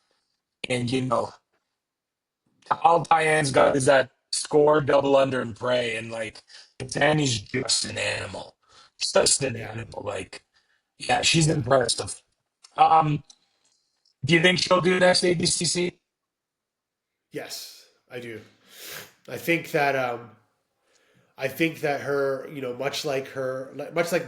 and all Diane's got is that score, double under, and pray, and like Danny's just an animal, just an yeah. animal. Like, yeah, she's impressive. Um, do you think she'll do next ADCC? Yes, I do. I think that her, much like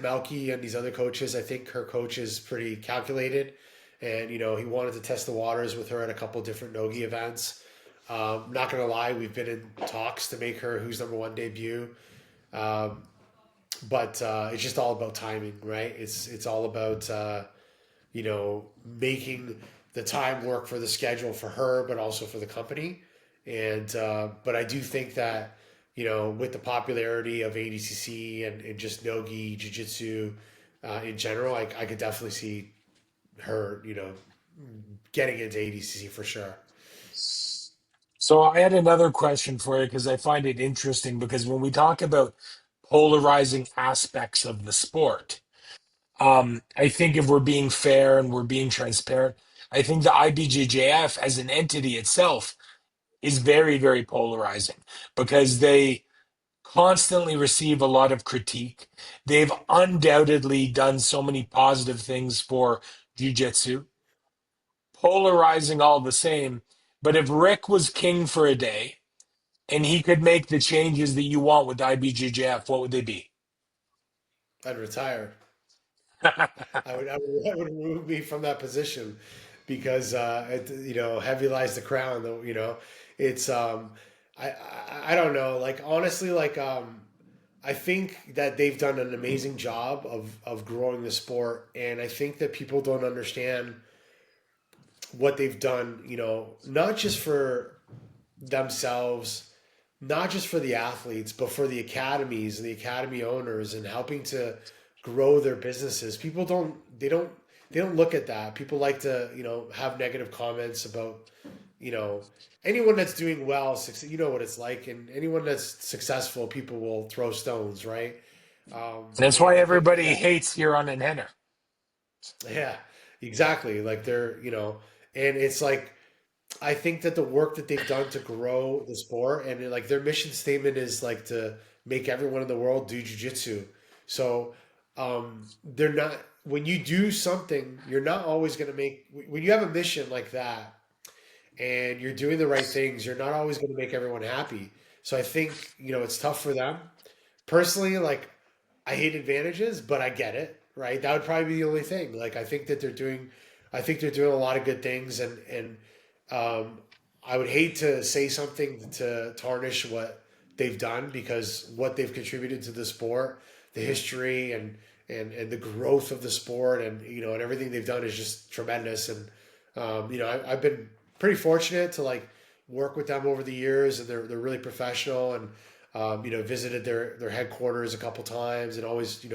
Malky and these other coaches, I think her coach is pretty calculated, and he wanted to test the waters with her at a couple different nogi events. Not gonna lie, we've been in talks to make her who's number one debut, um, but it's just all about timing, right? It's all about making the time work for the schedule for her, but also for the company. And but I do think that with the popularity of ADCC and just Nogi Jiu Jitsu in general, I could definitely see her getting into ADCC for sure. So I had another question for you because I find it interesting because when we talk about polarizing aspects of the sport, I think if we're being fair and we're being transparent, I think the IBJJF as an entity itself is very, very polarizing because they constantly receive a lot of critique. They've undoubtedly done so many positive things for jiu-jitsu, polarizing all the same. But if Rick was king for a day and he could make the changes that you want with IBJJF, what would they be? I'd retire. I would remove me from that position because heavy lies the crown. Though it's I don't know. Like honestly, like I think that they've done an amazing job of growing the sport, and I think that people don't understand what they've done. Not just for themselves, not just for the athletes, but for the academies and the academy owners and helping to grow their businesses. People don't look at that. People like to, have negative comments about, you know, anyone that's doing well, you know what it's like, and anyone that's successful, people will throw stones, right? That's why And I think everybody that hates Huron and Henner. yeah, exactly. Like and it's like I think that the work that they've done to grow the sport and like their mission statement is like to make everyone in the world do jujitsu. So they're not when you do something, you're not always going to make when you have a mission like that and you're doing the right things, you're not always going to make everyone happy. So I think it's tough for them personally. Like I hate advantages, but I get it, right? That would probably be the only thing. Like I think they're doing a lot of good things, and um, I would hate to say something to tarnish what they've done because what they've contributed to the sport, the history and the growth of the sport, and and everything they've done is just tremendous. And I've been pretty fortunate to like work with them over the years, and they're really professional and visited their headquarters a couple times and always,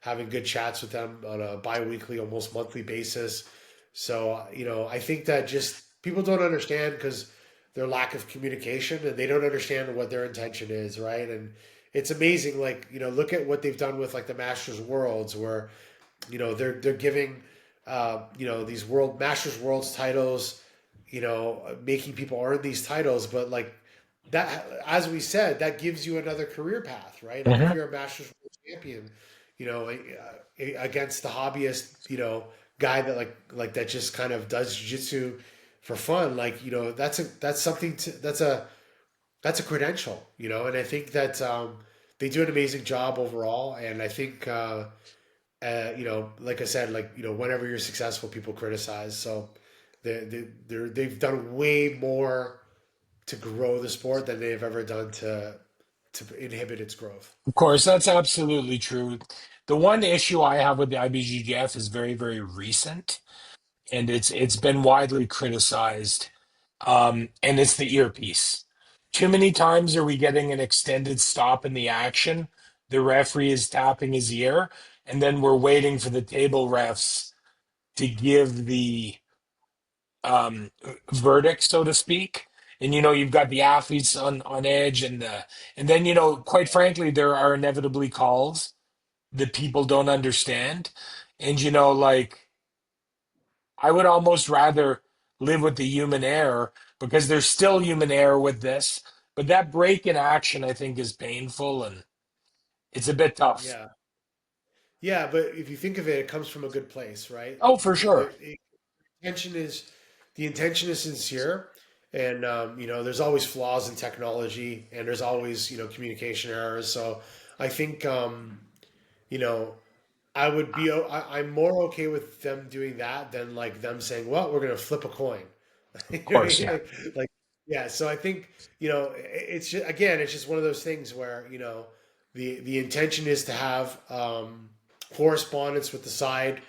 having good chats with them on a biweekly, almost monthly basis. So, I think that just people don't understand because their lack of communication and they don't understand what their intention is, right? And it's amazing, like, look at what they've done with like the Masters Worlds where, they're giving, these Worlds titles, making people earn these titles, but like, that as we said that gives you another career path, right? Like if Mhm. you're a masters world champion, against the hobbyist, guy that like that just kind of does jiu-jitsu for fun, like, you know, that's something to that's a credential, you know. And I think that they do an amazing job overall. And I think you know, like I said, like, you know, whenever you're successful, people criticize. So they've done way more to grow the sport than they've ever done to inhibit its growth. Of course, that's absolutely true. The one issue I have with the IBJJF is very, very recent, and it's been widely criticized. And it's the earpiece. Too many times are we getting an extended stop in the action. The referee is tapping his ear, and then we're waiting for the table refs to give the um, verdict, so to speak. And you know, you've got the athletes on edge, and then you know, quite frankly, there are inevitably calls that people don't understand. And you know, like I would almost rather live with the human error because there's still human error with this. But that break in action, I think, is painful and it's a bit tough. Yeah. Yeah, but if you think of it, it comes from a good place, right? Oh, for sure. The intention is the intention is sincere, and you know, there's always flaws in technology, and there's always, you know, communication errors. So I think you know, I'm more okay with them doing that than like them saying, "Well, we're gonna flip a coin." You Of know what I course, mean? yeah. Like, yeah. So I think, you know, it's just, again, it's just one of those things where, you know, the intention is to have correspondence with the side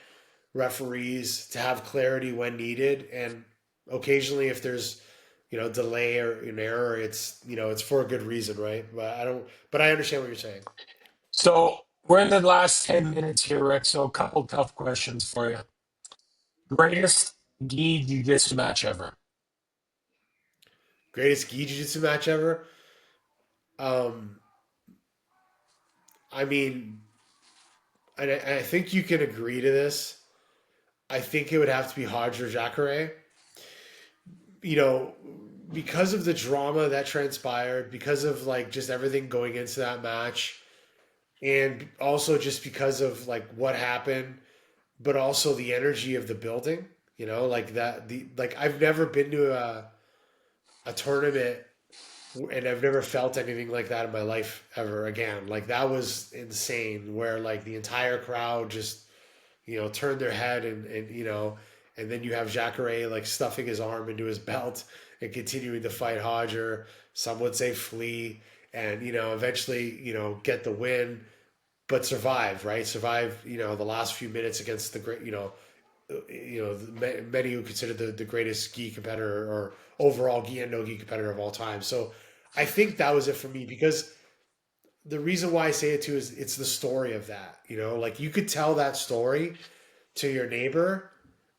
referees, to have clarity when needed, and occasionally if there's, you know, delay or an error, it's, you know, it's for a good reason, right? But I understand what you're saying. So we're in the last 10 minutes here, Rick. So a couple tough questions for you. Greatest gi jiu-jitsu match ever. Greatest gi jiu-jitsu match ever. Um, I mean, I think you can agree to this. I think it would have to be Roger Jacare. You know, because of the drama that transpired, because of like just everything going into that match, and also just because of like what happened, but also the energy of the building. You know, like that. The like I've never been to a tournament and I've never felt anything like that in my life ever again. Like that was insane. Where like the entire crowd just, you know, turned their head, and you know, and then you have Jacare like stuffing his arm into his belt and continuing to fight Hodger. Some would say flee, and you know, eventually, you know, get the win, but survive, right? Survive, you know, the last few minutes against the great, you know, many who consider the greatest gi competitor or overall gi and no gi competitor of all time. So I think that was it for me, because the reason why I say it too is it's the story of that. You know, like you could tell that story to your neighbor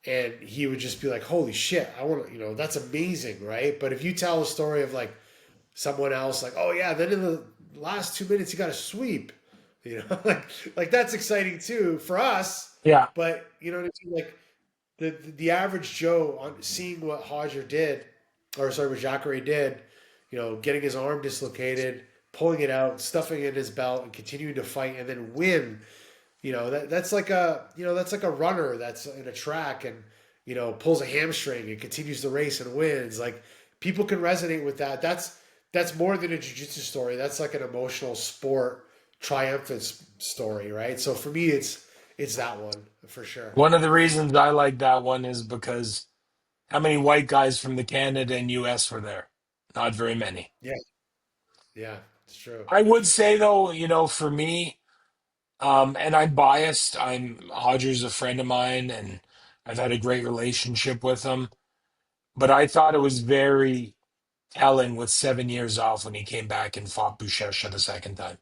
and he would just be like, holy shit, I want to, you know, that's amazing, right? But if you tell a story of like someone else, like, oh yeah, then in the last 2 minutes you got a sweep, you know, like that's exciting too for us. Yeah. But you know what I mean? Like the average Joe on seeing what Hodger did, or sorry, what Jacare did, you know, getting his arm dislocated, pulling it out, stuffing it in his belt, and continuing to fight and then win. You know, that's like a, you know, that's like a runner that's in a track and, you know, pulls a hamstring and continues the race and wins. Like people can resonate with that. That's more than a jiu-jitsu story. That's like an emotional sport triumphant story, right? So for me, it's that one for sure. One of the reasons I like that one is because how many white guys from the Canada and US were there? Not very many. Yeah, yeah, it's true. I would say though, you know, for me, and I'm biased. Hodger's a friend of mine, and I've had a great relationship with him. But I thought it was very telling with 7 years off when he came back and fought Buchecha the second time.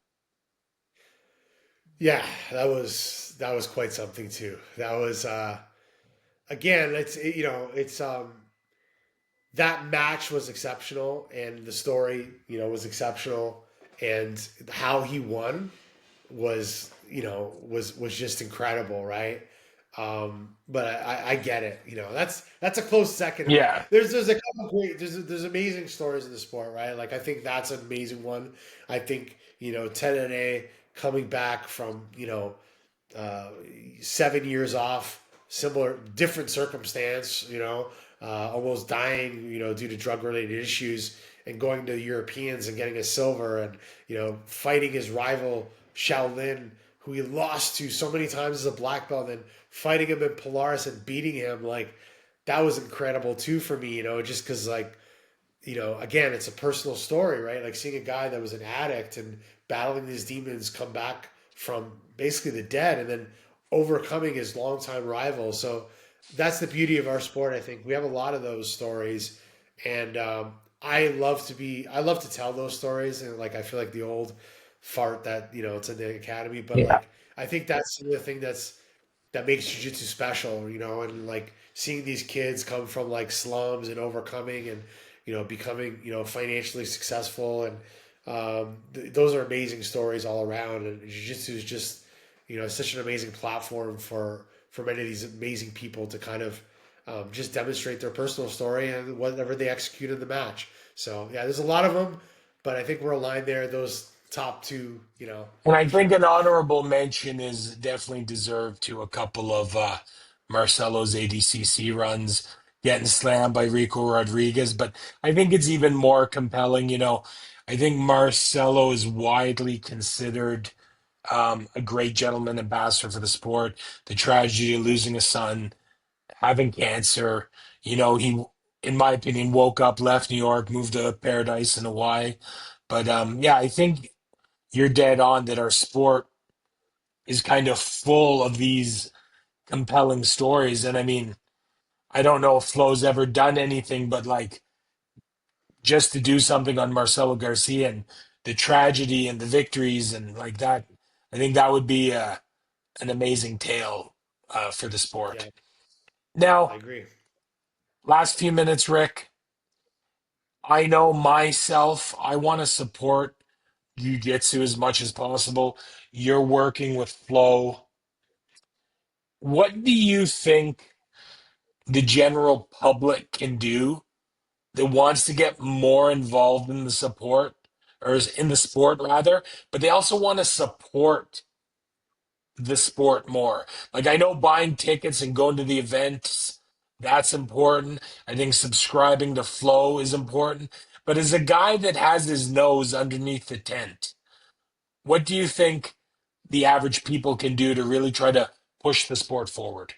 Yeah, that was quite something too. That was again, you know, it's that match was exceptional, and the story, you know, was exceptional, and how he won was, you know, was just incredible, right? But I get it, you know, that's a close second. I mean, Yeah. there's a couple great there's amazing stories in the sport, right? Like I think that's an amazing one. I think, you know, Ted coming back from, you know, 7 years off similar, different circumstance, almost dying, due to drug related issues, and going to the Europeans and getting a silver, and fighting his rival Shaolin, who he lost to so many times as a black belt, and fighting him in Polaris and beating him, like that was incredible too for me, just because like again, it's a personal story, right? Like seeing a guy that was an addict and battling these demons come back from basically the dead and then overcoming his longtime rival. So that's the beauty of our sport. I think we have a lot of those stories, and I love to tell those stories. And like, I feel like the old fart that, it's in the academy, but Yeah. like, I think that's the thing that makes jiu-jitsu special, and like seeing these kids come from like slums and overcoming and becoming financially successful, and those are amazing stories all around. And jiu-jitsu is just such an amazing platform for many of these amazing people to kind of just demonstrate their personal story and whatever they execute in the match. So yeah, there's a lot of them, but I think we're aligned there. Those top two, And I for think sure. an honorable mention is definitely deserved to a couple of Marcelo's ADCC runs, getting slammed by Rico Rodriguez. But I think it's even more compelling. I think Marcelo is widely considered a great gentleman ambassador for the sport. The tragedy of losing a son, having cancer. He, in my opinion, woke up, left New York, moved to paradise in Hawaii. But yeah, I think you're dead on that our sport is kind of full of these compelling stories. And I mean, I don't know if Flo's ever done anything, but like just to do something on Marcelo Garcia and the tragedy and the victories and like that, I think that would be an amazing tale for the Yeah, sport. I Now, agree. last few minutes, Rick, I know myself, I want to support Jiu-Jitsu as much as possible. You're working with Flo. What do you think the general public can do that wants to get more involved in the support or is in the sport rather, but they also want to support the sport more? Like I know buying tickets and going to the events, that's important. I think subscribing to Flow is important. But as a guy that has his nose underneath the tent, what do you think the average people can do to really try to push the sport forward?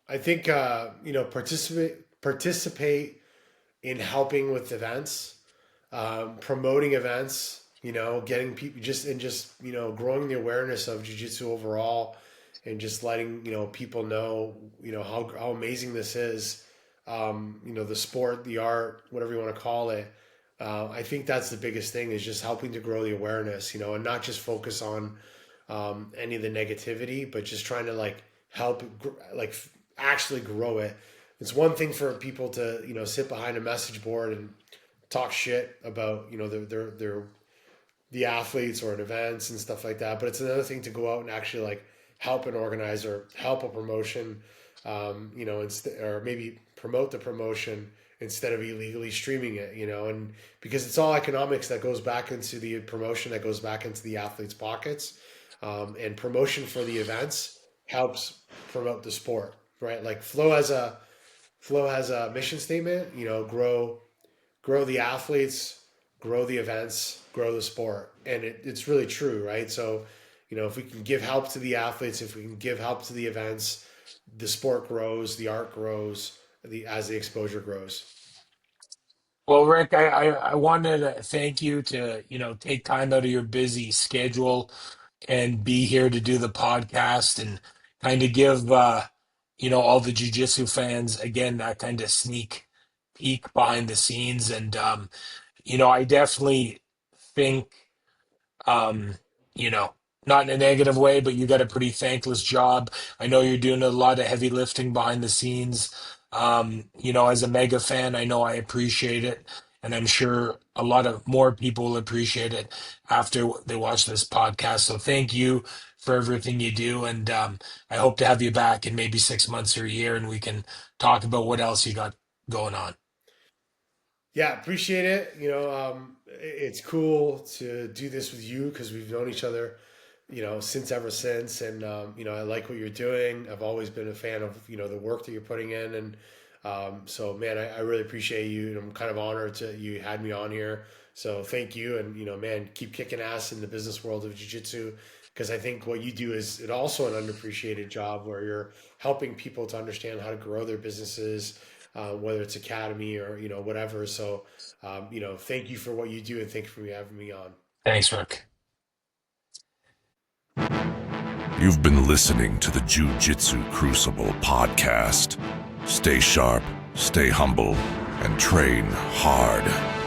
I think participate in helping with events, promoting events, getting people just growing the awareness of jiu-jitsu overall, and just letting people know how amazing this is. The sport, the art, whatever you want to call it. I think that's the biggest thing, is just helping to grow the awareness, and not just focus on any of the negativity, but just trying to like help actually grow it. It's one thing for people to sit behind a message board and talk shit about their the athletes or at events and stuff like that, but it's another thing to go out and actually like help an organizer, help a promotion, or maybe promote the promotion instead of illegally streaming it, and because it's all economics that goes back into the promotion, that goes back into the athletes' pockets, and promotion for the events helps promote the sport, right? Like Flow has a mission statement, grow the athletes, grow the events, grow the sport, and it's really true, right? So, if we can give help to the athletes, if we can give help to the events, the sport grows, the art grows, as the exposure grows. Well, Rick, I wanted to thank you to, take time out of your busy schedule and be here to do the podcast and kind of give, all the jujitsu fans, again, that kind of sneak peek behind the scenes. And, I definitely think um, you know, not in a negative way, but you got a pretty thankless job. I know you're doing a lot of heavy lifting behind the scenes. As a mega fan, I know I appreciate it, and I'm sure a lot of more people will appreciate it after they watch this podcast. So thank you for everything you do, and I hope to have you back in maybe 6 months or a year, and we can talk about what else you got going on. Yeah, appreciate it. It's cool to do this with you because we've known each other since ever since. And, I like what you're doing. I've always been a fan of, the work that you're putting in. And so, man, I really appreciate you. And I'm kind of honored to you had me on here. So thank you. And, man, keep kicking ass in the business world of jiu-jitsu, because I think what you do is it also an underappreciated job where you're helping people to understand how to grow their businesses, whether it's academy or, whatever. So, thank you for what you do, and thank you for having me on. Thanks, Rick. You've been listening to the Jiu-Jitsu Crucible podcast. Stay sharp, stay humble, and train hard.